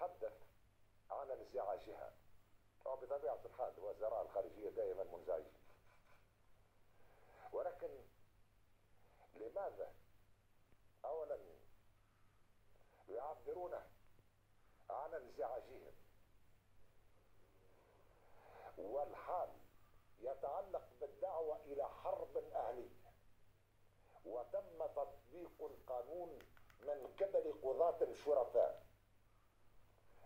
يتحدث عن انزعاجها، وبطبيعة الحال وزراء الخارجية دائما منزعجين، ولكن لماذا أولا يعبرون عن انزعاجهم والحال يتعلق بالدعوة إلى حرب أهلية وتم تطبيق القانون من قبل قضاة شرفاء؟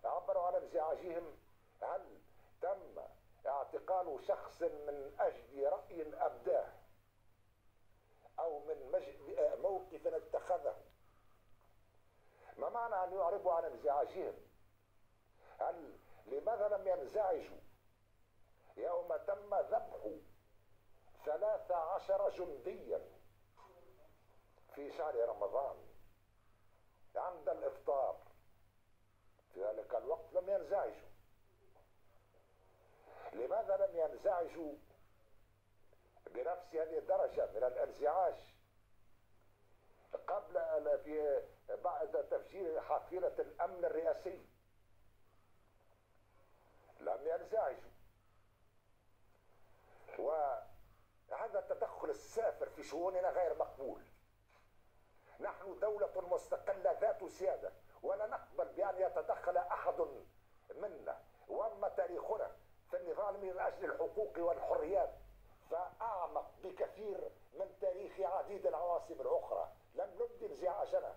عبروا عن انزعاجهم هل تم اعتقال شخص من أجل رأي أبداه أو من موقف اتخذه؟ ما معنى أن يعربوا عن انزعاجهم؟ لماذا لم ينزعجوا يوم تم ذبح 13 جنديا في شهر رمضان عند الإفطار؟ في ذلك الوقت لم ينزعجوا. لماذا لم ينزعجوا بنفس هذه الدرجة من الانزعاج بعد تفجير حافلة الأمن الرئاسي؟ لم ينزعجوا. وهذا التدخل السافر في شؤوننا غير مقبول. نحن دولة مستقلة ذات سيادة، ولا نقبل بأن يتدخل أحد منا. وأما تاريخنا في النضال من أجل الحقوق والحريات فأعمق بكثير من تاريخ عديد العواصم الأخرى. لم نبدي انزعاجنا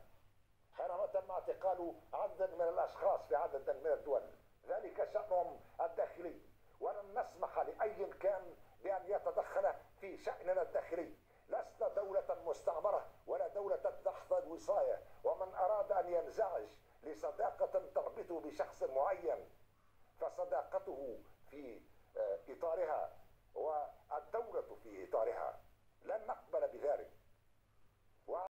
حينما تم اعتقال عدد من الأشخاص في عدد من الدول، ذلك شأنهم الداخلي، ولن نسمح لأي كان بأن يتدخل في شأننا الداخلي. لسنا دولة مستعمرة ولا دولة تحت الوصاية، ومن أراد أن ينزعج لصداقة تربطه بشخص معين فصداقته في إطارها والدولة في